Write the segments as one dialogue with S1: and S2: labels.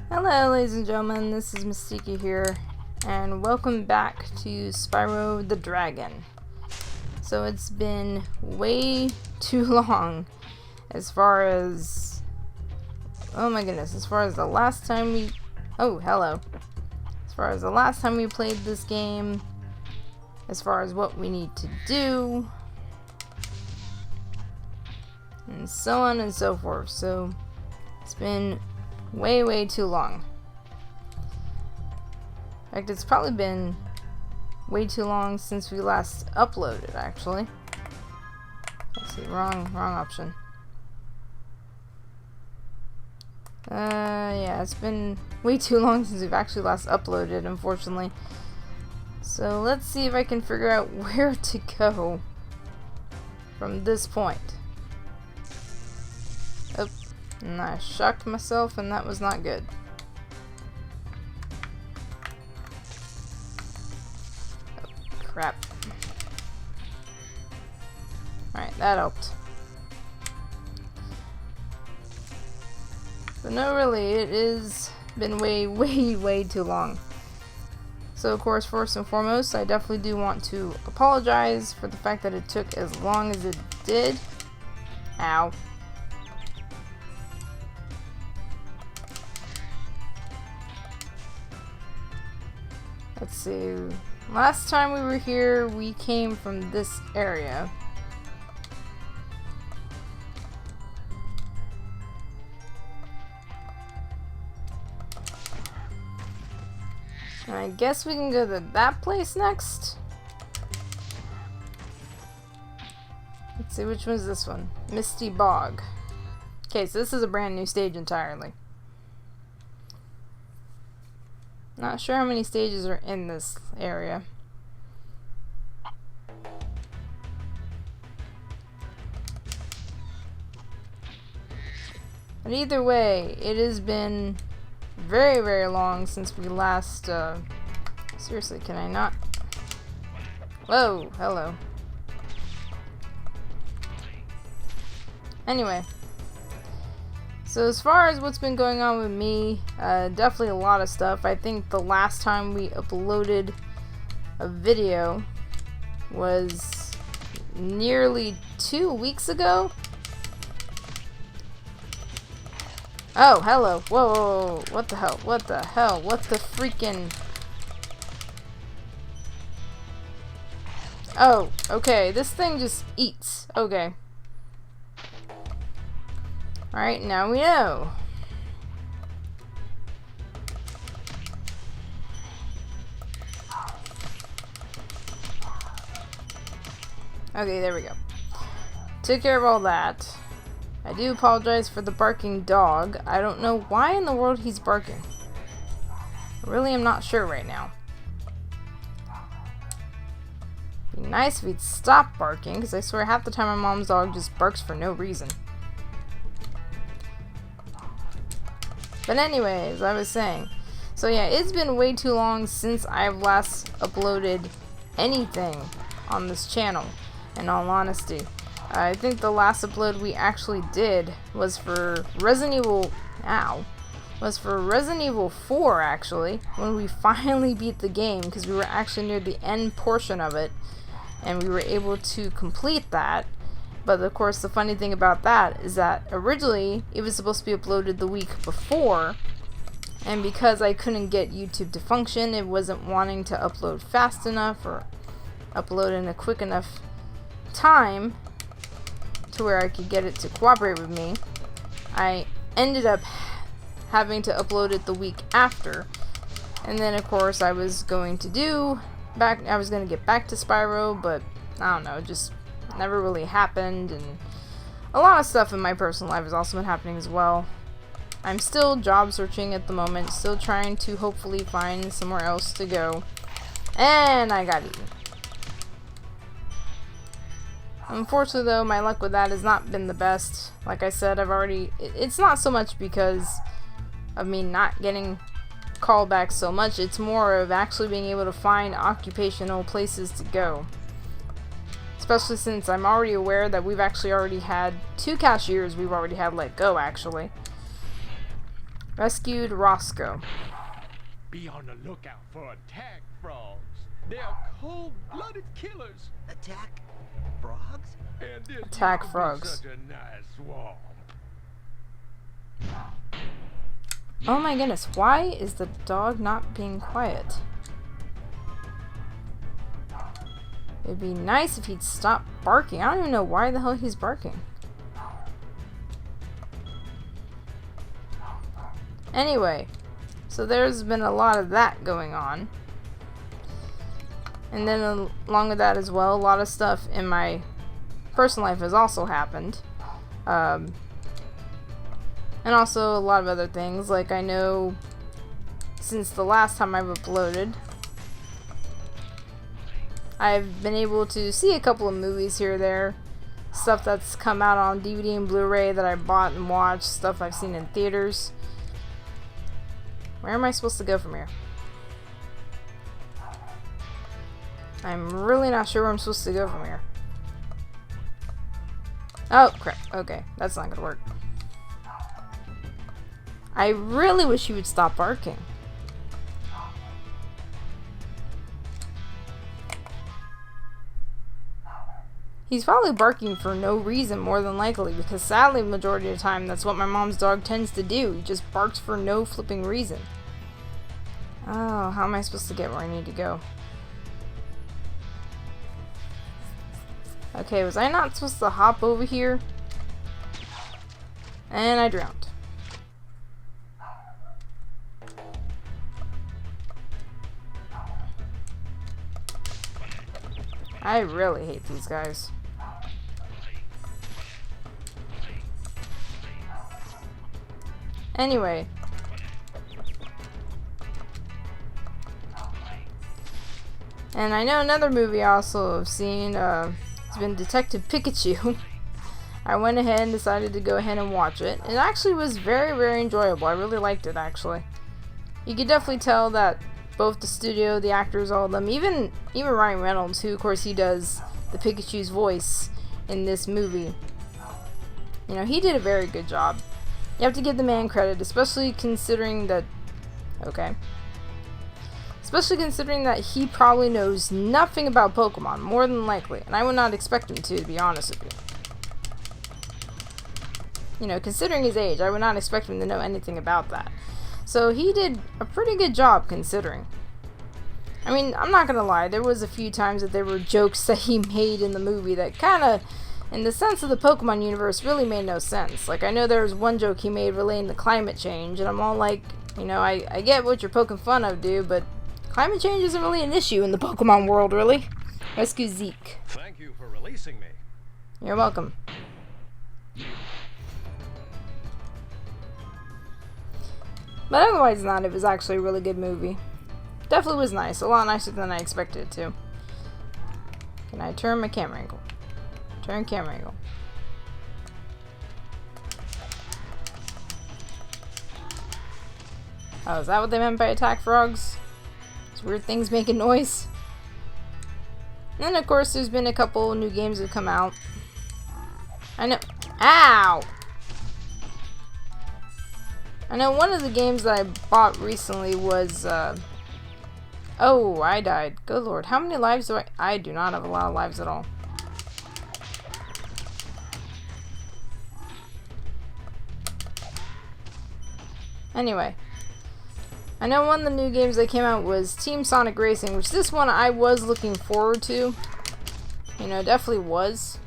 S1: Hello ladies and gentlemen, this is Mistica here, and welcome back to Spyro the Dragon. So it's been way too long as far as, oh my goodness, as far as the last time we, as far as the last time we played this game, as far as what we need to do, and so on and so forth. So it's been way too long. In fact, it's probably been way too long since we last uploaded, actually. Let's see, wrong option. Yeah, it's been way too long since we've actually last uploaded, unfortunately. So let's see if I can figure out where to go from this point. Oh, and I shocked myself, and that was not good. Oh, crap. Alright, that helped. But no, really, it is been way too long. So, of course, first and foremost, I definitely do want to apologize for the fact that it took as long as it did. Ow. Let's see. Last time we were here, we came from this area. I guess we can go to that place next. Let's see, which one's this one? Misty Bog. Okay, so this is a brand new stage entirely. Not sure how many stages are in this area. But either way, it has been very long since we last, seriously, can I not? Whoa, hello. Anyway. So as far as what's been going on with me, definitely a lot of stuff. I think the last time we uploaded a video was nearly 2 weeks ago. Oh, hello. Whoa, what the hell? What the hell? What the freaking... Oh, okay. This thing just eats. Okay. Alright, now we know. Okay, there we go. Took care of all that. I do apologize for the barking dog. I don't know why in the world he's barking. I really am not sure right now. It'd be nice if he'd stop barking, because I swear half the time my mom's dog just barks for no reason. But anyways, as I was saying, so yeah, it's been way too long since I've last uploaded anything on this channel, in all honesty. I think the last upload we actually did was for Resident Evil, was for Resident Evil 4 actually, when we finally beat the game, because we were actually near the end portion of it, and we were able to complete that. But of course, the funny thing about that is that originally it was supposed to be uploaded the week before, and because I couldn't get YouTube to function, it wasn't wanting to upload fast enough or upload in a quick enough time to where I could get it to cooperate with me. I ended up having to upload it the week after, and then of course I was going to get back to Spyro, but I don't know, just never really happened. And a lot of stuff in my personal life has also been happening as well. I'm still job searching at the moment, still trying to hopefully find somewhere else to go, and I got eaten. Unfortunately though, my luck with that has not been the best. Like I said, it's not so much because of me not getting callbacks so much, it's more of actually being able to find occupational places to go. Especially since I'm already aware that we've actually already had 2 cashiers we've already had let go, actually. Rescued Roscoe.
S2: Be on the lookout for attack frogs. They're cold-blooded killers.
S3: Attack frogs?
S2: And this
S1: Attack
S2: used to be
S1: frogs.
S2: such a nice swamp.
S1: Oh my goodness, why is the dog not being quiet? It'd be nice if he'd stop barking. I don't even know why the hell he's barking. Anyway, so there's been a lot of that going on. And then along with that as well, a lot of stuff in my personal life has also happened. And also a lot of other things. Like, I know since the last time I've uploaded, I've been able to see a couple of movies here or there. Stuff that's come out on DVD and Blu-ray that I bought and watched. Stuff I've seen in theaters. Where am I supposed to go from here? I'm really not sure where I'm supposed to go from here. Oh, crap. Okay, that's not gonna work. I really wish he would stop barking. He's probably barking for no reason, more than likely, because sadly, the majority of the time, that's what my mom's dog tends to do. He just barks for no flipping reason. Oh, how am I supposed to get where I need to go? Okay, was I not supposed to hop over here? And I drowned. I really hate these guys. Anyway. And I know another movie I also have seen, it's been Detective Pikachu. I went ahead and decided to go ahead and watch it. It actually was very, very enjoyable. I really liked it, actually. You could definitely tell that both the studio, the actors, all of them, even Ryan Reynolds, who of course he does the Pikachu's voice in this movie. You know, he did a very good job. You have to give the man credit, especially considering that, okay, especially considering that he probably knows nothing about Pokemon, more than likely, and I would not expect him to be honest with you. You know, considering his age, I would not expect him to know anything about that. So he did a pretty good job considering. I mean, I'm not gonna lie, there was a few times that there were jokes that he made in the movie that kinda, in the sense of the Pokemon universe, really made no sense. Like, I know there was one joke he made relating to climate change, and I'm all like, you know, I get what you're poking fun of, dude, but climate change isn't really an issue in the Pokemon world, really. Rescue Zeke.
S2: Thank you for releasing me.
S1: You're welcome. But otherwise than that, it was actually a really good movie. Definitely was nice. A lot nicer than I expected it to. Can I turn my camera angle? Turn camera angle. Oh, is that what they meant by attack frogs? These weird things making noise? And then, of course, there's been a couple new games that have come out. I know. Ow! I know one of the games that I bought recently was, oh, I died. Good lord. How many lives do I do not have a lot of lives at all. Anyway. I know one of the new games that came out was Team Sonic Racing, which this one I was looking forward to. You know, definitely was.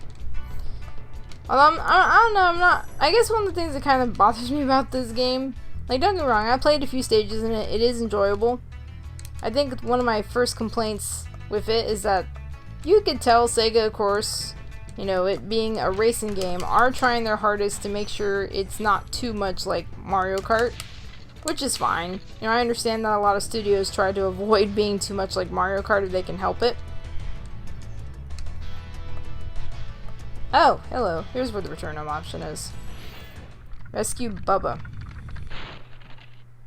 S1: Although, I don't know, I guess one of the things that kind of bothers me about this game, like, don't get me wrong, I played a few stages in it, it is enjoyable. I think one of my first complaints with it is that you could tell Sega, of course, you know, it being a racing game, are trying their hardest to make sure it's not too much like Mario Kart, which is fine. You know, I understand that a lot of studios try to avoid being too much like Mario Kart if they can help it. Oh, hello. Here's where the return home option is. Rescue Bubba.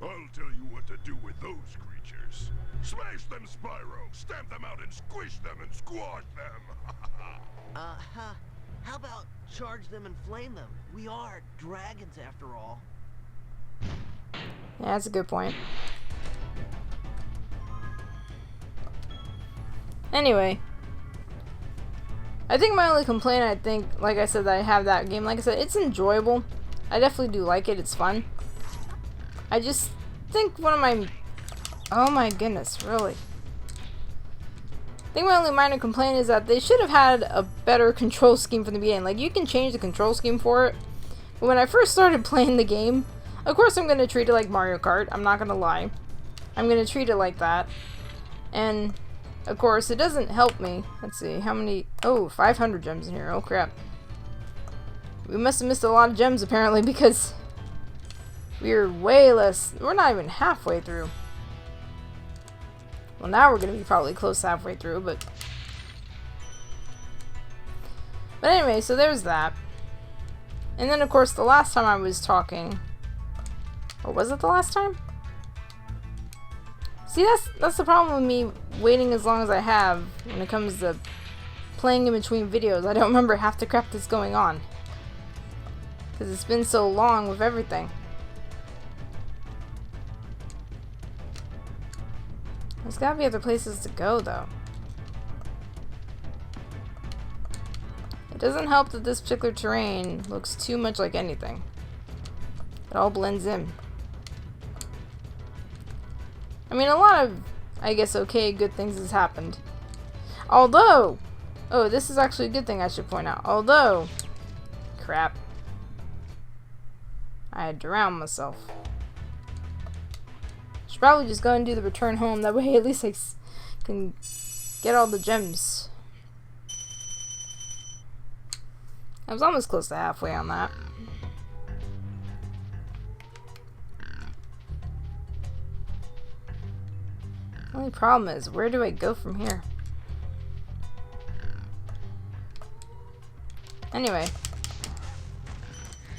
S4: I'll tell you what to do with those creatures. Smash them, Spyro! Stamp them out and squish them and squash them!
S3: How about charge them and flame them? We are dragons after all.
S1: Yeah, that's a good point. Anyway, I think my only complaint, like I said, that I have that game, like I said, it's enjoyable. I definitely do like it. It's fun. I just think one of my... Oh my goodness, really? I think my only minor complaint is that they should have had a better control scheme from the beginning. Like, you can change the control scheme for it. But when I first started playing the game, of course I'm going to treat it like Mario Kart. I'm not going to lie. I'm going to treat it like that. And, of course, it doesn't help me. Let's see, how many... Oh, 500 gems in here. Oh, crap. We must have missed a lot of gems, apparently, because we're way less... We're not even halfway through. Well, now we're going to be probably close to halfway through, but... But anyway, so there's that. And then, of course, the last time I was talking... Or was it the last time? See, that's the problem with me waiting as long as I have when it comes to playing in between videos. I don't remember half the crap that's going on. Because it's been so long with everything. There's gotta be other places to go, though. It doesn't help that this particular terrain looks too much like anything. It all blends in. I mean, a lot of, I guess, okay, good things has happened. Although, oh, this is actually a good thing I should point out. Although, crap. I had drowned myself. Should probably just go and do the return home. That way, at least I can get all the gems. I was almost close to halfway on that. Only problem is, where do I go from here? Anyway.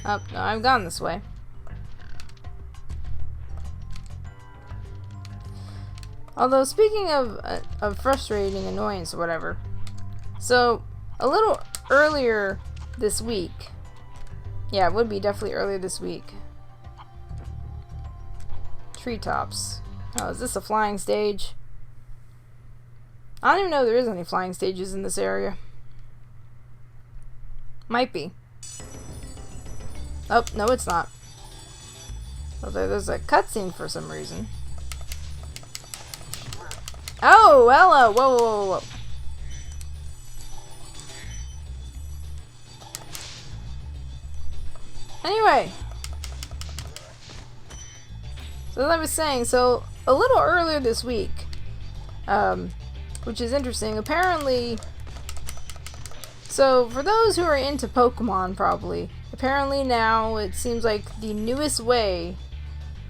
S1: Oh, no, I've gone this way. Although, speaking of frustrating annoyance or whatever, so, a little earlier this week, yeah, it would be definitely earlier this week. Treetops. Oh, is this a flying stage? I don't even know if there is any flying stages in this area. Might be. Oh, no, it's not. Although there's a cutscene for some reason. Oh, hello! Whoa, whoa, whoa, whoa. Anyway. So as I was saying, so a little earlier this week, which is interesting, apparently, so for those who are into Pokemon probably, apparently now it seems like the newest way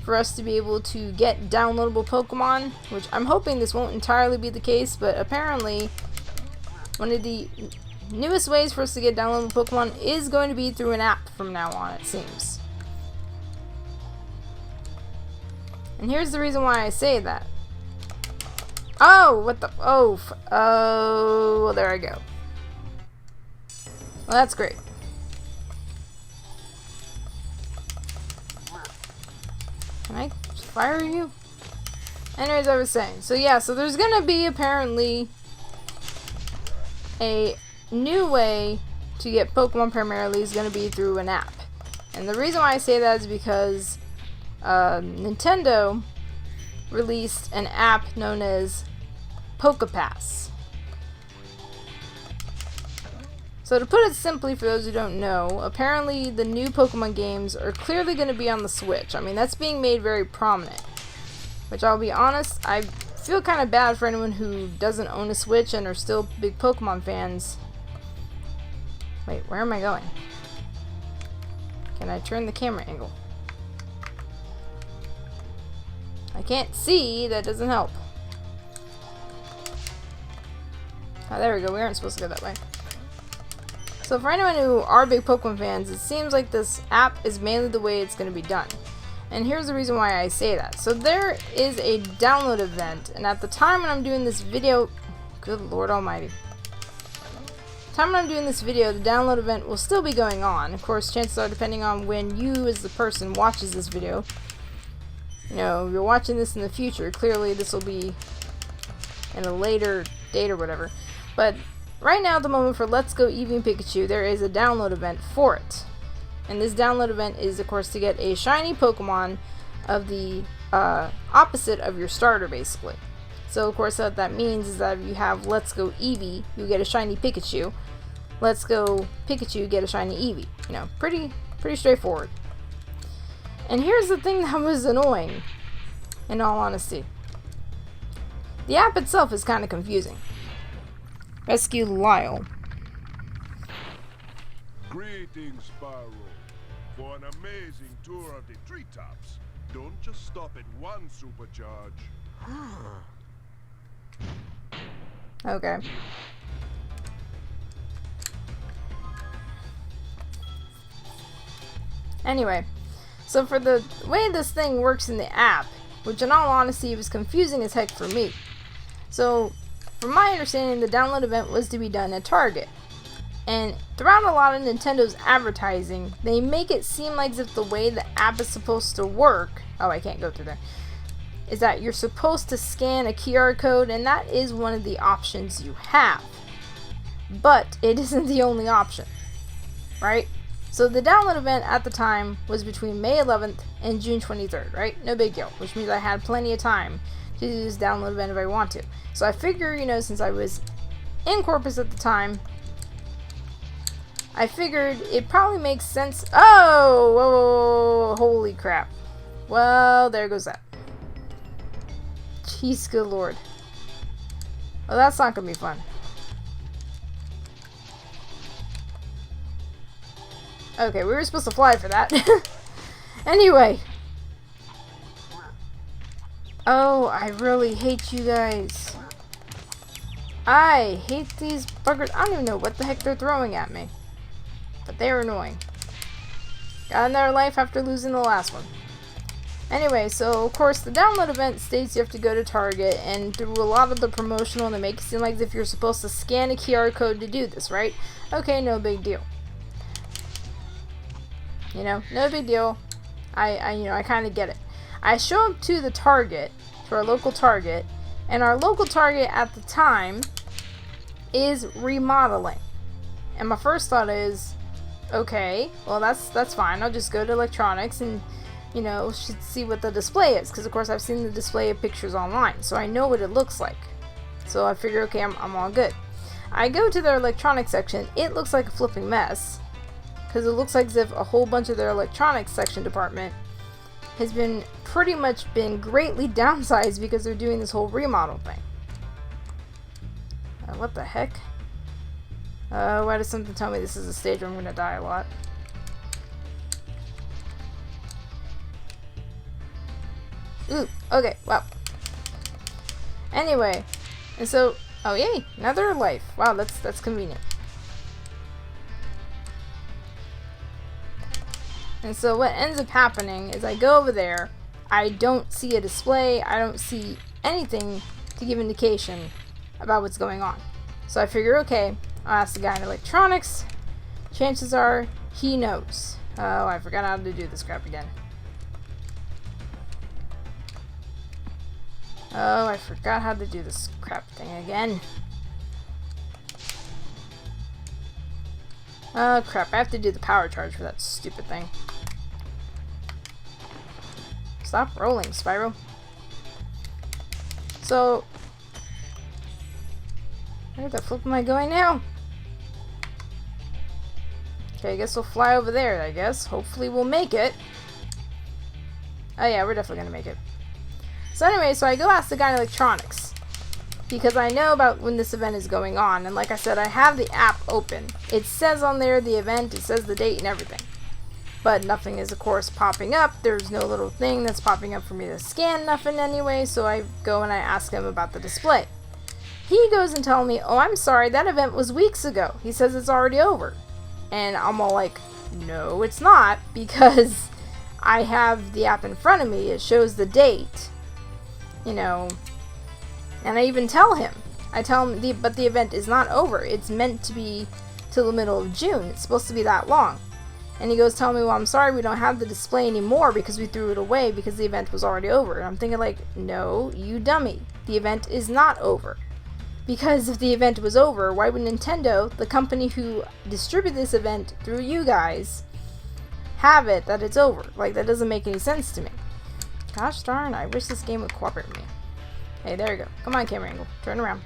S1: for us to be able to get downloadable Pokemon, which I'm hoping this won't entirely be the case, but apparently one of the newest ways for us to get downloadable Pokemon is going to be through an app from now on, it seems. And here's the reason why I say that. Oh, what the? Oh, well, there I go. Well, that's great. Can I fire you? Anyways, I was saying. So yeah, so there's gonna be apparently a new way to get Pokemon primarily is gonna be through an app. And the reason why I say that is because Nintendo released an app known as PokePass. So to put it simply, for those who don't know, apparently the new Pokemon games are clearly going to be on the Switch. I mean, that's being made very prominent. Which, I'll be honest, I feel kind of bad for anyone who doesn't own a Switch and are still big Pokemon fans. Wait, where am I going? Can I turn the camera angle? I can't see, that doesn't help. Oh, there we go, we aren't supposed to go that way. So for anyone who are big Pokemon fans, it seems like this app is mainly the way it's going to be done. And here's the reason why I say that. So there is a download event, and at the time when I'm doing this video, good Lord Almighty. The time when I'm doing this video, the download event will still be going on. Of course, chances are, depending on when you as the person watches this video, you know, you're watching this in the future, clearly this will be in a later date or whatever. But right now, at the moment, for Let's Go Eevee Pikachu, there is a download event for it. And this download event is, of course, to get a shiny Pokemon of the opposite of your starter, basically. So, of course, what that means is that if you have Let's Go Eevee, you get a shiny Pikachu. Let's Go Pikachu, get a shiny Eevee. You know, pretty straightforward. And here's the thing that was annoying, in all honesty. The app itself is kind of confusing. Rescue Lyle.
S4: Greetings, Spyro. For an amazing tour of the treetops. Don't just stop at one supercharge.
S1: Okay. Anyway, so for the way this thing works in the app, which in all honesty was confusing as heck for me. So, from my understanding, the download event was to be done at Target. And throughout a lot of Nintendo's advertising, they make it seem like as if the way the app is supposed to work, oh, I can't go through there, is that you're supposed to scan a QR code, and that is one of the options you have. But it isn't the only option, right? So the download event at the time was between May 11th and June 23rd, right? No big deal, which means I had plenty of time to do this download event if I want to. So I figure, you know, since I was in Corpus at the time, I figured it probably makes sense. Oh, whoa, whoa, whoa, holy crap. Well, there goes that. Jeez, good lord. Well, that's not gonna be fun. Okay, we were supposed to fly for that. Anyway. Oh, I really hate you guys. I hate these buggers. I don't even know what the heck they're throwing at me. But they're annoying. Got another life after losing the last one. Anyway, so of course the download event states you have to go to Target, and through a lot of the promotional, they make it seem like as if you're supposed to scan a QR code to do this, right? Okay, no big deal. You know, no big deal. I kind of get it. I show up to the Target, to our local Target, and our local Target at the time is remodeling. And my first thought is, okay, well that's fine. I'll just go to electronics and, you know, should see what the display is, because of course I've seen the display of pictures online, so I know what it looks like. So I figure, okay, I'm all good. I go to their electronics section. It looks like a flipping mess, because it looks like as if a whole bunch of their electronics section department has been pretty much been greatly downsized because they're doing this whole remodel thing. What the heck? Why does something tell me this is a stage where I'm gonna die a lot? Ooh, okay, wow. Anyway, and so, oh yay, another life. Wow, that's convenient. And so what ends up happening is I go over there, I don't see a display, I don't see anything to give indication about what's going on. So I figure, okay, I'll ask the guy in electronics. Chances are he knows. Oh, I forgot how to do this crap again. Oh, I forgot how to do this crap thing again. Oh crap, I have to do the power charge for that stupid thing. Stop rolling, Spyro. So, where the flip am I going now? Okay, I guess we'll fly over there, I guess. Hopefully we'll make it. Oh yeah, we're definitely gonna make it. So anyway, so I go ask the guy in electronics, because I know about when this event is going on, and like I said, I have the app open. It says on there the event, it says the date and everything. But nothing is, of course, popping up. There's no little thing that's popping up for me to scan, nothing anyway, so I go and I ask him about the display. He goes and tells me, oh, I'm sorry, that event was weeks ago. He says it's already over. And I'm all like, no, it's not, because I have the app in front of me. It shows the date, you know, and I even tell him. I tell him, but the event is not over. It's meant to be till the middle of June. It's supposed to be that long. And he goes telling me, well, I'm sorry we don't have the display anymore because we threw it away because the event was already over. And I'm thinking like, no, you dummy. The event is not over. Because if the event was over, why would Nintendo, the company who distributed this event through you guys, have it that it's over? Like, that doesn't make any sense to me. Gosh darn, I wish this game would cooperate with me. Hey, there you go. Come on, camera angle. Turn around.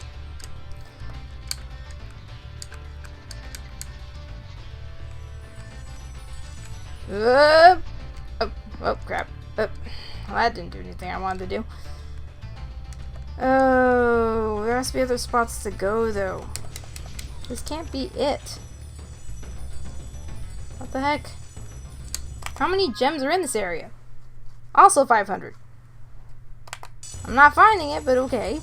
S1: Oh, crap. Well, that didn't do anything I wanted to do. Oh, there has to be other spots to go, though. This can't be it. What the heck? How many gems are in this area? Also 500. I'm not finding it, but okay.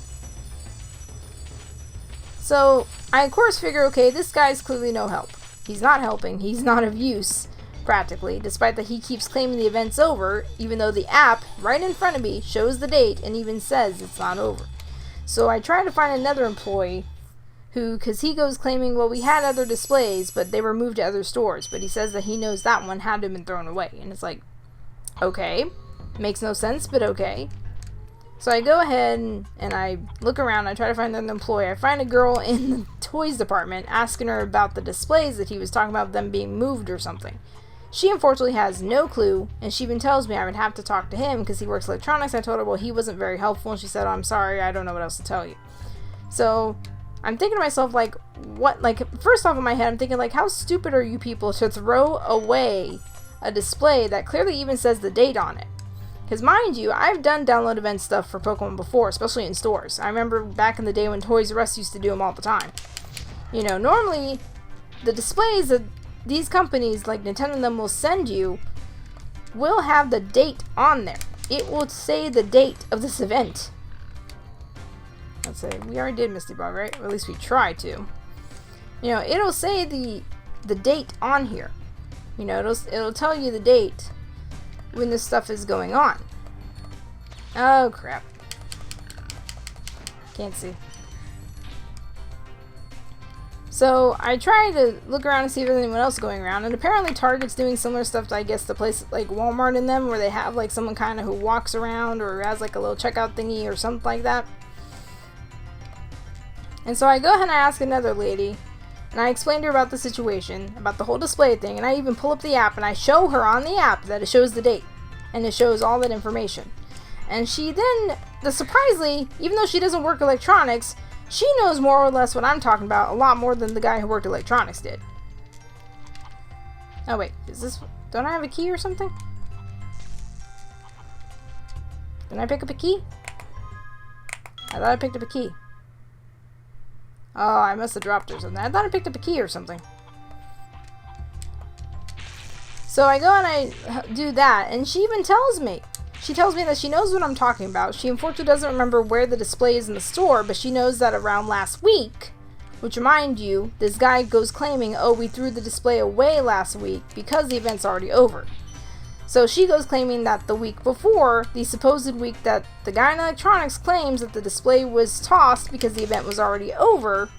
S1: So, I of course figure, okay, this guy's clearly no help. He's not helping. He's not of use, practically, despite that he keeps claiming the event's over, even though the app right in front of me shows the date and even says it's not over. So I try to find another employee who, because he goes claiming, well, we had other displays, but they were moved to other stores, but he says that he knows that one had to have been thrown away. And it's like, okay, makes no sense, but okay. So I go ahead and I look around, I try to find another employee. I find a girl in the toys department asking her about the displays that he was talking about them being moved or something. She unfortunately has no clue, and she even tells me I would have to talk to him because he works electronics. I told her, well, he wasn't very helpful, and she said, oh, I'm sorry, I don't know what else to tell you. So I'm thinking to myself, like, what, like, first off in my head, I'm thinking, like, how stupid are you people to throw away a display that clearly even says the date on it? Because mind you, I've done download event stuff for Pokemon before, especially in stores. I remember back in the day when Toys R Us used to do them all the time. You know, normally the displays that these companies like Nintendo and them will send you will have the date on there. It will say the date of this event. Let's say we already did Misty Bog, right? Or at least we try to. You know, it'll say the date on here. You know, it'll tell you the date when this stuff is going on. Oh crap. Can't see. So I try to look around and see if there's anyone else going around, and apparently Target's doing similar stuff to, I guess, the place like Walmart in them, where they have like someone kind of who walks around or has like a little checkout thingy or something like that. And so I go ahead and I ask another lady, and I explain to her about the situation, about the whole display thing, and I even pull up the app and I show her on the app that it shows the date, and it shows all that information. And she then, surprisingly, even though she doesn't work electronics, she knows more or less what I'm talking about, a lot more than the guy who worked electronics did. Oh wait, is this, don't I have a key or something? Didn't I pick up a key? I thought I picked up a key. Oh, I must have dropped it or something. I thought I picked up a key or something. So I go and I do that, and she even tells me. She tells me that she knows what I'm talking about. She unfortunately doesn't remember where the display is in the store, but she knows that around last week, which remind you, this guy goes claiming, oh, we threw the display away last week because the event's already over. So she goes claiming that the week before, the supposed week that the guy in electronics claims that the display was tossed because the event was already over,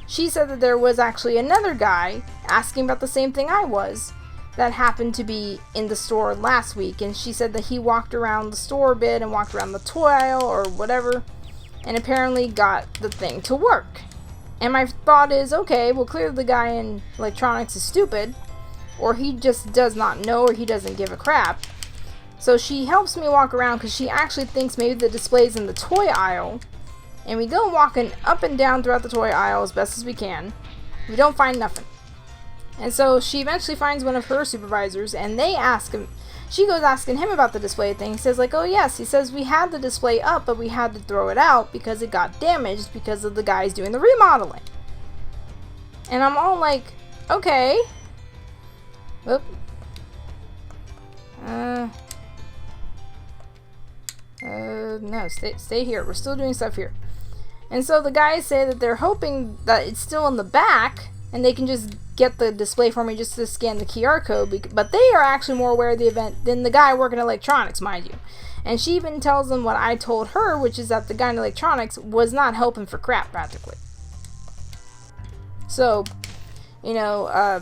S1: she said that there was actually another guy asking about the same thing I was, that happened to be in the store last week, and she said that he walked around the store a bit and walked around the toy aisle or whatever, and apparently got the thing to work. And my thought is, okay, well clearly the guy in electronics is stupid, or he just does not know, or he doesn't give a crap. So she helps me walk around because she actually thinks maybe the display's in the toy aisle, and we go walking up and down throughout the toy aisle as best as we can. We don't find nothing. And so she eventually finds one of her supervisors, and they ask him, she goes asking him about the display thing. He says like, oh yes, he says we had the display up, but we had to throw it out because it got damaged because of the guys doing the remodeling. And I'm all like, okay. Oop. No, stay here. We're still doing stuff here. And so the guys say that they're hoping that it's still in the back, and they can just get the display for me just to scan the QR code, but they are actually more aware of the event than the guy working electronics, mind you. And she even tells them what I told her, which is that the guy in electronics was not helping for crap, practically. So, you know,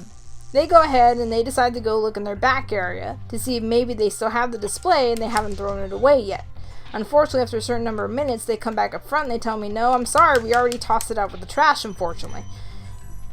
S1: they go ahead and they decide to go look in their back area to see if maybe they still have the display and they haven't thrown it away yet. Unfortunately, after a certain number of minutes, they come back up front and they tell me, no, I'm sorry, we already tossed it out with the trash, unfortunately.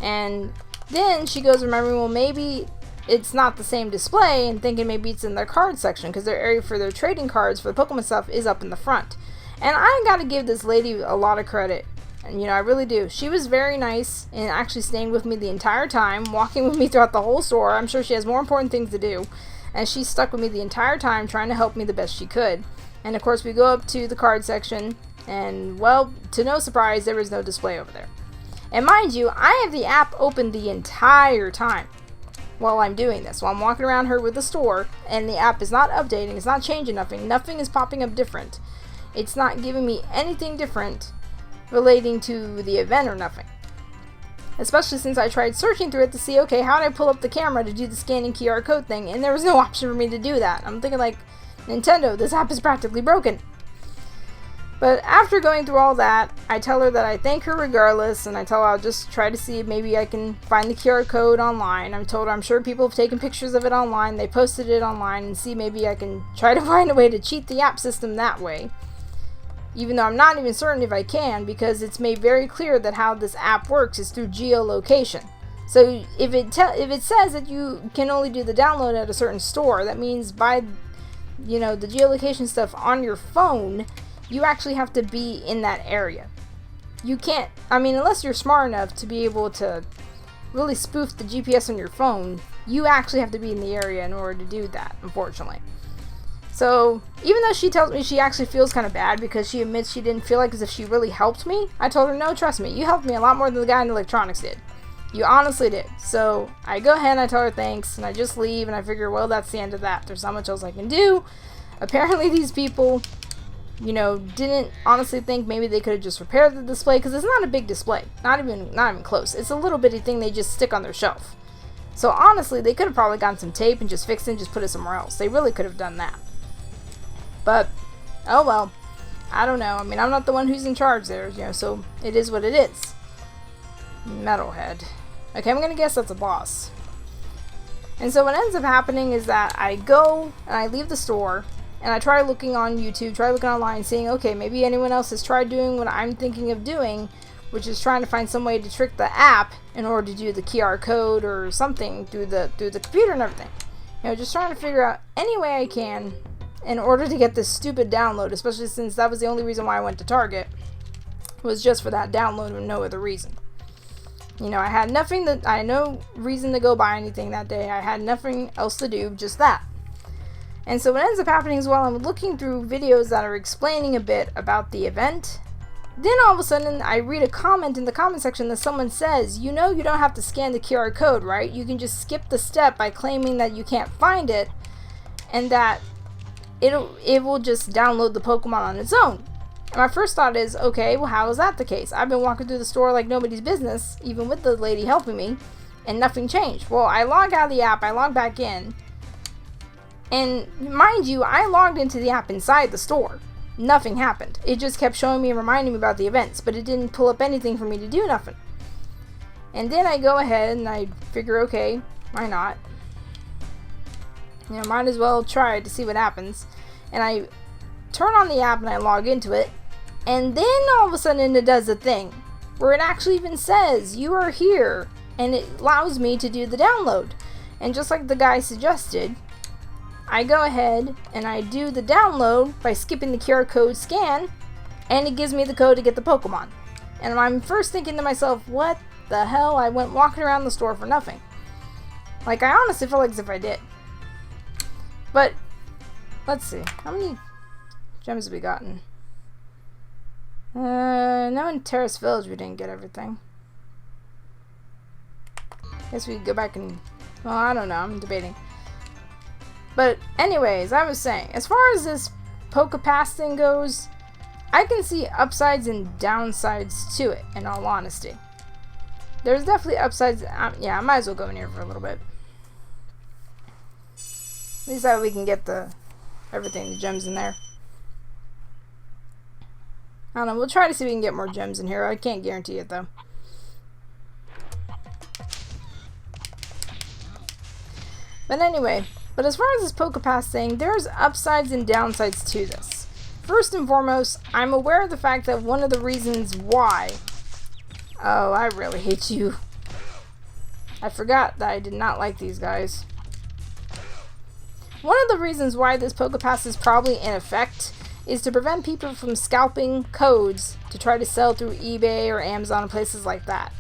S1: And then she goes, remembering, well, maybe it's not the same display, and thinking maybe it's in their card section, because their area for their trading cards for the Pokemon stuff is up in the front. And I gotta give this lady a lot of credit. And, you know, I really do. She was very nice and actually staying with me the entire time, walking with me throughout the whole store. I'm sure she has more important things to do. And she stuck with me the entire time, trying to help me the best she could. And, of course, we go up to the card section, and, well, to no surprise, there was no display over there. And mind you, I have the app open the entire time while I'm doing this. While I'm walking around her with the store, and the app is not updating, it's not changing nothing. Nothing is popping up different. It's not giving me anything different relating to the event or nothing. Especially since I tried searching through it to see, okay, how do I pull up the camera to do the scanning QR code thing? And there was no option for me to do that. I'm thinking like, Nintendo, this app is practically broken. But after going through all that, I tell her that I thank her regardless, and I tell her I'll just try to see if maybe I can find the QR code online. I told her I'm sure people have taken pictures of it online, they posted it online, and see maybe I can try to find a way to cheat the app system that way. Even though I'm not even certain if I can, because it's made very clear that how this app works is through geolocation. So if it says that you can only do the download at a certain store, that means by, you know, the geolocation stuff on your phone, you actually have to be in that area. You can't, I mean, unless you're smart enough to be able to really spoof the GPS on your phone, you actually have to be in the area in order to do that, unfortunately. So, even though she tells me she actually feels kind of bad because she admits she didn't feel like as if she really helped me, I told her, no, trust me, you helped me a lot more than the guy in electronics did. You honestly did. So, I go ahead and I tell her thanks, and I just leave, and I figure, well, that's the end of that. There's not much else I can do. Apparently, these people, you know, didn't honestly think maybe they could have just repaired the display, because it's not a big display. Not even close. It's a little bitty thing they just stick on their shelf. So, honestly, they could have probably gotten some tape and just fixed it and just put it somewhere else. They really could have done that. But, oh well, I don't know. I mean, I'm not the one who's in charge there, you know, so it is what it is. Metalhead. Okay, I'm gonna guess that's a boss. And so what ends up happening is that I go and I leave the store and I try looking on YouTube, try looking online, seeing, okay, maybe anyone else has tried doing what I'm thinking of doing, which is trying to find some way to trick the app in order to do the QR code or something through the computer and everything. You know, just trying to figure out any way I can in order to get this stupid download, especially since that was the only reason why I went to Target, was just for that download and no other reason. You know, I had no reason to go buy anything that day. I had nothing else to do, just that. And so what ends up happening is while I'm looking through videos that are explaining a bit about the event, then all of a sudden I read a comment in the comment section that someone says, you know, you don't have to scan the QR code, right? You can just skip the step by claiming that you can't find it, and that it will just download the Pokemon on its own. And my first thought is, okay, well, how is that the case? I've been walking through the store like nobody's business, even with the lady helping me, and nothing changed. Well, I log out of the app, I log back in, and mind you, I logged into the app inside the store. Nothing happened. It just kept showing me and reminding me about the events, but it didn't pull up anything for me to do nothing. And then I go ahead and I figure, okay, why not? You know, might as well try it to see what happens. And I turn on the app and I log into it, and then all of a sudden it does a thing where it actually even says you are here, and it allows me to do the download. And just like the guy suggested, I go ahead and I do the download by skipping the QR code scan, and it gives me the code to get the Pokemon. And I'm first thinking to myself, what the hell? I went walking around the store for nothing. Like, I honestly feel like as if I did. But let's see, how many gems have we gotten? No, in Terrace Village we didn't get everything. Guess we could go back and, well, I don't know, I'm debating. But anyways, I was saying, as far as this Pokepass thing goes, I can see upsides and downsides to it, in all honesty. There's definitely upsides. Yeah, I might as well go in here for a little bit. At least that way we can get everything, the gems in there. I don't know, we'll try to see if we can get more gems in here. I can't guarantee it, though. But anyway, but as far as this PokePass thing, there's upsides and downsides to this. First and foremost, I'm aware of the fact that one of the reasons why... Oh, I really hate you. I forgot that I did not like these guys. One of the reasons why this PokePass is probably in effect is to prevent people from scalping codes to try to sell through eBay or Amazon and places like that.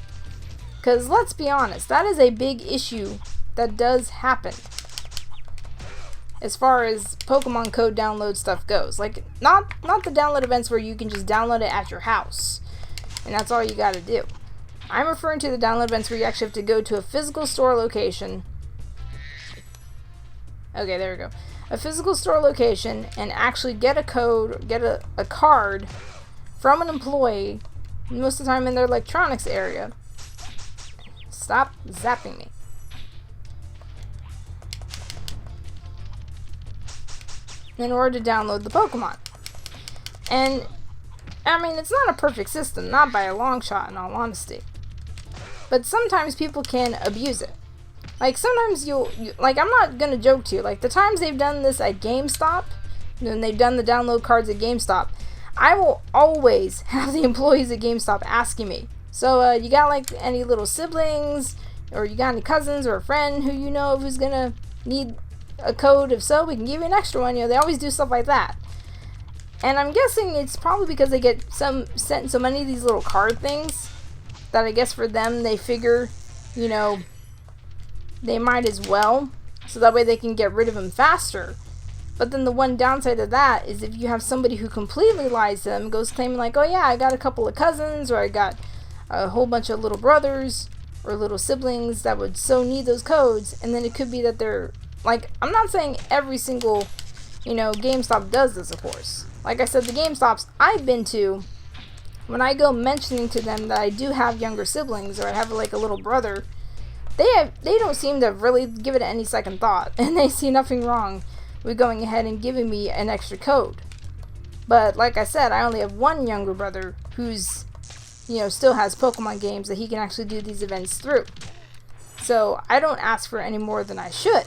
S1: Because let's be honest, that is a big issue that does happen as far as Pokemon code download stuff goes. Like, not the download events where you can just download it at your house and that's all you gotta do. I'm referring to the download events where you actually have to go to a physical store location. Okay, there we go. A physical store location and actually get a code, get a card from an employee, most of the time in their electronics area. Stop zapping me. In order to download the Pokemon. And, I mean, it's not a perfect system, not by a long shot in all honesty. But sometimes people can abuse it. Like, sometimes like, I'm not gonna joke to you, like, the times they've done this at GameStop, when they've done the download cards at GameStop, I will always have the employees at GameStop asking me, so, you got, like, any little siblings, or you got any cousins, or a friend who you know of who's gonna need a code? If so, we can give you an extra one. You know, they always do stuff like that. And I'm guessing it's probably because they get sent so many of these little card things, that I guess for them, they figure, you know, they might as well, so that way they can get rid of them faster. But then the one downside of that is if you have somebody who completely lies to them, goes claiming like, oh yeah, I got a couple of cousins, or I got a whole bunch of little brothers or little siblings that would so need those codes, and then it could be that they're, like, I'm not saying every single, you know, GameStop does this, of course. Like I said, the GameStops I've been to, when I go mentioning to them that I do have younger siblings, or I have like a little brother, they don't seem to really give it any second thought, and they see nothing wrong with going ahead and giving me an extra code. But like I said, I only have one younger brother who's, you know, still has Pokemon games that he can actually do these events through. So I don't ask for any more than I should.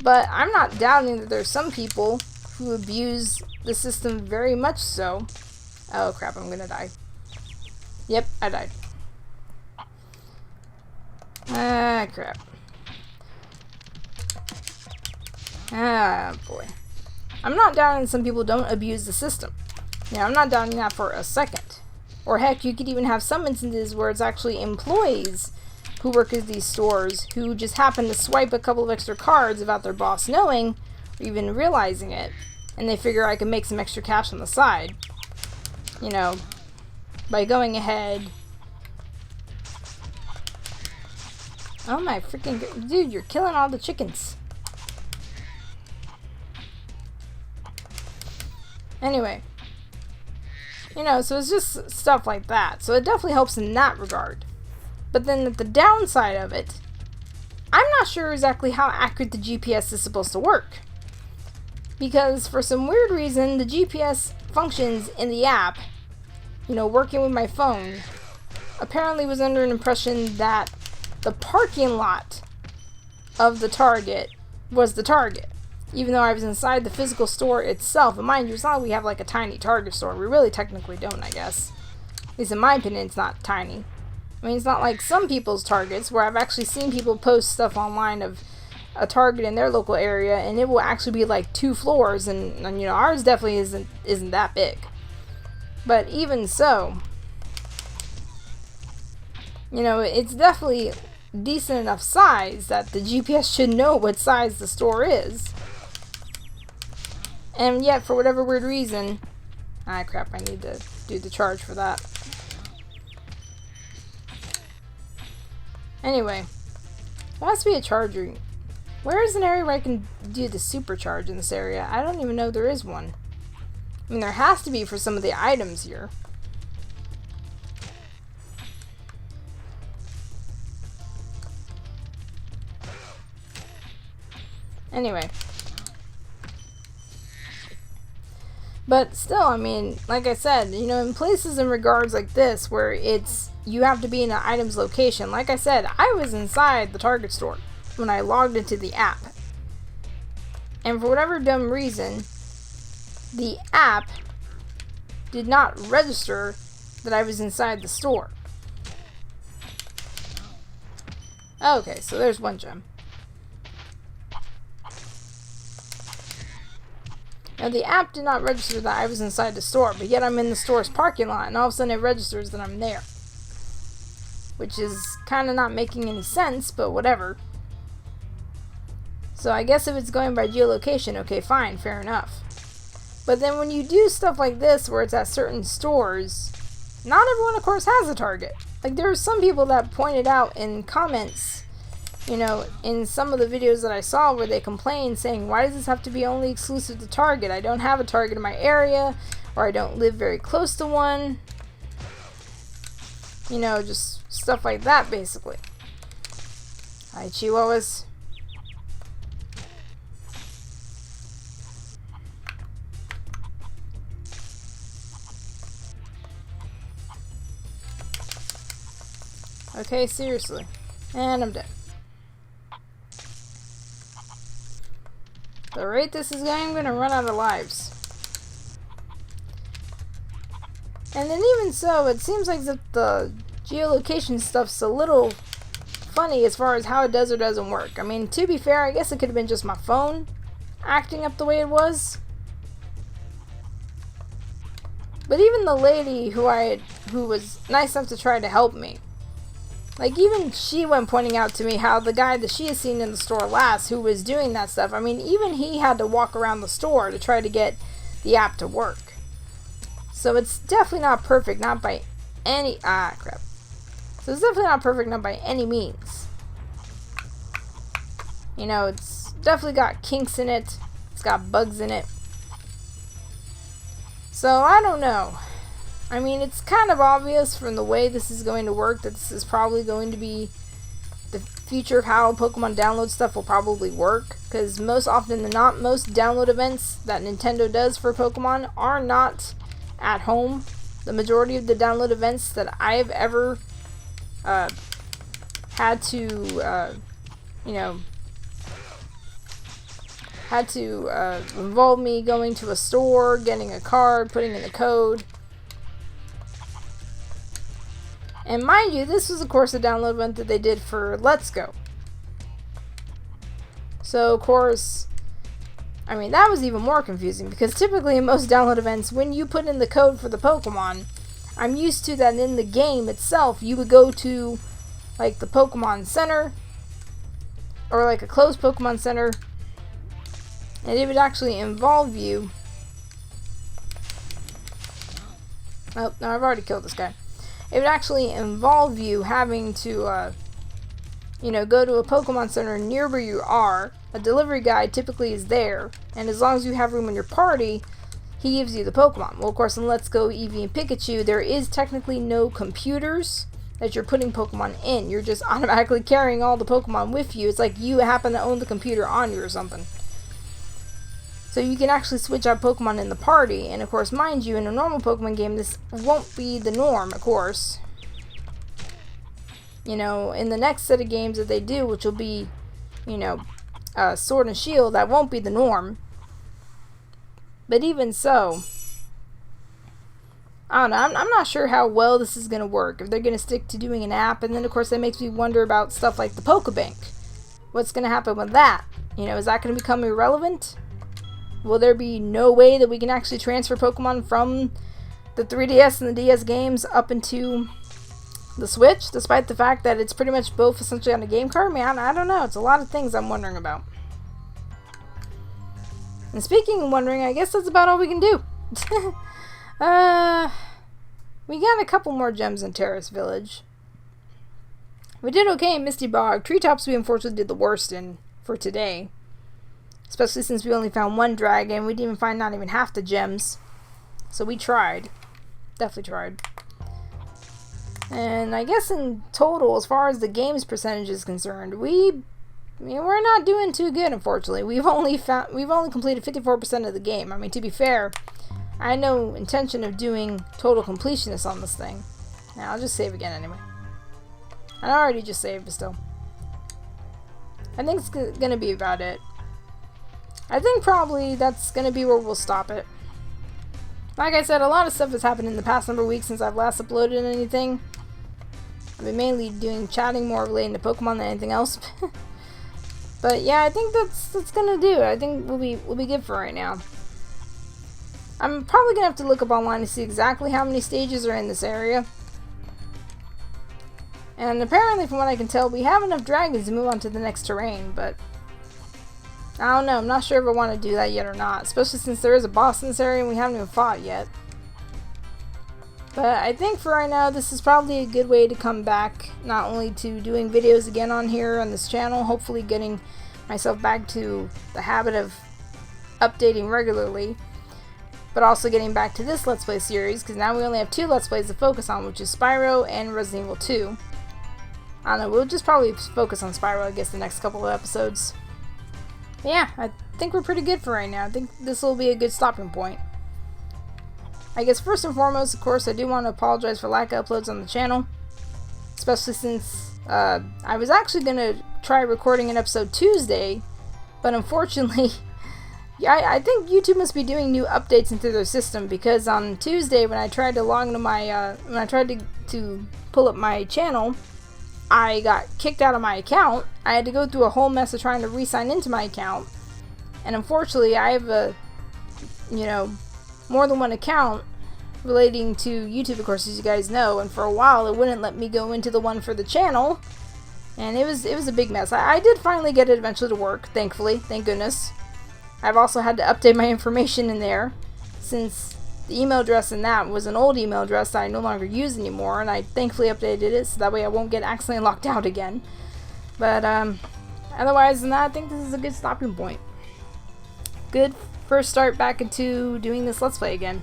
S1: But I'm not doubting that there's some people who abuse the system very much so. Oh crap, I'm gonna die. Yep, I died. Ah, crap. Ah, boy. I'm not doubting some people don't abuse the system. Yeah, I'm not doubting that for a second. Or heck, you could even have some instances where it's actually employees who work at these stores who just happen to swipe a couple of extra cards without their boss knowing or even realizing it, and they figure I can make some extra cash on the side, you know, by going ahead. Oh my freaking dude, you're killing all the chickens. Anyway, you know, so it's just stuff like that. So it definitely helps in that regard. But then at the downside of it, I'm not sure exactly how accurate the GPS is supposed to work. Because for some weird reason, the GPS functions in the app, you know, working with my phone, apparently was under an impression that the parking lot of the Target was the Target. Even though I was inside the physical store itself. And mind you, it's not like we have like a tiny Target store. We really technically don't, I guess. At least in my opinion, it's not tiny. I mean, it's not like some people's Targets where I've actually seen people post stuff online of a Target in their local area, and it will actually be like 2 floors, and you know, ours definitely isn't that big. But even so, you know, it's definitely decent enough size that the GPS should know what size the store is. And yet, for whatever weird reason... Ah, crap, I need to do the charge for that. Anyway, there has to be a charger. Where is an area where I can do the supercharge in this area? I don't even know there is one. I mean, there has to be for some of the items here. Anyway. But still, I mean, like I said, you know, in places in regards like this where it's, you have to be in an item's location. Like I said, I was inside the Target store. when I logged into the app. And for whatever dumb reason, the app did not register that I was inside the store. Okay, so there's one gem. Now the app did not register that I was inside the store, but yet I'm in the store's parking lot, and all of a sudden it registers that I'm there. Which is kind of not making any sense, but whatever. So I guess if it's going by geolocation, okay, fine, fair enough. But then when you do stuff like this, where it's at certain stores, not everyone, of course, has a Target. Like, there are some people that pointed out in comments, you know, in some of the videos that I saw where they complained saying, why does this have to be only exclusive to Target? I don't have a Target in my area, or I don't live very close to one. You know, just stuff like that, basically. Hi, Chihuahuas. Okay, seriously. And I'm dead. The rate this is going, I'm gonna run out of lives. And then even so, it seems like the geolocation stuff's a little funny as far as how it does or doesn't work. I mean, to be fair, I guess it could have been just my phone acting up the way it was. But even the lady who was nice enough to try to help me, like, even she went pointing out to me how the guy that she had seen in the store last who was doing that stuff, I mean, even he had to walk around the store to try to get the app to work. So it's definitely not perfect, not by any... crap. So it's definitely not perfect, not by any means. You know, it's definitely got kinks in it. It's got bugs in it. So, I don't know. I mean, it's kind of obvious from the way this is going to work that this is probably going to be the future of how Pokemon download stuff will probably work. Because most often than not, most download events that Nintendo does for Pokemon are not at home. The majority of the download events that I've ever had to, involve me going to a store, getting a card, putting in a code. And mind you, this was of course a download event that they did for Let's Go. So of course, I mean, that was even more confusing because typically in most download events, when you put in the code for the Pokemon, I'm used to that in the game itself, you would go to like the Pokemon Center or like a closed Pokemon Center, and it would actually involve you. Oh, no, I've already killed this guy. It would actually involve you having to, go to a Pokemon Center near where you are. A delivery guy typically is there, and as long as you have room in your party, he gives you the Pokemon. Well, of course, in Let's Go, Eevee, and Pikachu, there is technically no computers that you're putting Pokemon in. You're just automatically carrying all the Pokemon with you. It's like you happen to own the computer on you or something. So you can actually switch out Pokemon in the party, and of course, mind you, in a normal Pokemon game, this won't be the norm, of course. You know, in the next set of games that they do, which will be, Sword and Shield, that won't be the norm. But even so, I don't know, I'm not sure how well this is going to work. If they're going to stick to doing an app, and then of course that makes me wonder about stuff like the Pokebank. What's going to happen with that? You know, is that going to become irrelevant? Will there be no way that we can actually transfer Pokemon from the 3DS and the DS games up into the Switch, despite the fact that it's pretty much both essentially on a game card? Man, I don't know. It's a lot of things I'm wondering about. And speaking of wondering, I guess that's about all we can do. We got a couple more gems in Terrace Village. We did okay in Misty Bog. Treetops we unfortunately did the worst in for today. Especially since we only found one dragon. We didn't even find not even half the gems. So we tried. Definitely tried. And I guess in total, as far as the game's percentage is concerned, we're not doing too good, unfortunately. We've only completed 54% of the game. I mean, to be fair, I had no intention of doing total completionist on this thing. Now, I'll just save again anyway. I already just saved, but still. I think it's gonna be about it. I think probably that's gonna be where we'll stop it. Like I said, a lot of stuff has happened in the past number of weeks since I've last uploaded anything. I've been mainly doing chatting more relating to Pokemon than anything else. But yeah, I think that's gonna do it. I think we'll be good for right now. I'm probably gonna have to look up online to see exactly how many stages are in this area. And apparently, from what I can tell, we have enough dragons to move on to the next terrain, but I don't know. I'm not sure if I want to do that yet or not, especially since there is a boss in this area and we haven't even fought yet. But I think for right now, this is probably a good way to come back, not only to doing videos again on here on this channel, hopefully getting myself back to the habit of updating regularly, but also getting back to this Let's Play series, because now we only have 2 Let's Plays to focus on, which is Spyro and Resident Evil 2. I don't know, we'll just probably focus on Spyro, I guess, the next couple of episodes. But yeah, I think we're pretty good for right now. I think this will be a good stopping point. I guess first and foremost, of course, I do want to apologize for lack of uploads on the channel. Especially since I was actually going to try recording an episode Tuesday, but unfortunately, I think YouTube must be doing new updates into their system, because on Tuesday when I tried to log into my, when I tried to pull up my channel, I got kicked out of my account. I had to go through a whole mess of trying to re-sign into my account. And unfortunately, I have a, more than one account relating to YouTube, of course, as you guys know. And for a while, it wouldn't let me go into the one for the channel. And it was a big mess. I did finally get it eventually to work, thankfully. Thank goodness. I've also had to update my information in there, since the email address in that was an old email address that I no longer use anymore, and I thankfully updated it so that way I won't get accidentally locked out again. But otherwise than that, I think this is a good stopping point. Good first start back into doing this Let's Play again.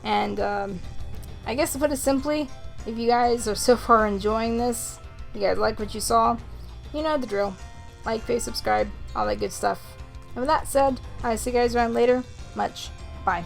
S1: And I guess to put it simply, if you guys are so far enjoying this, you guys like what you saw, you know the drill. Like, favorite, subscribe, all that good stuff. And with that said, I'll see you guys around later. Much. Bye.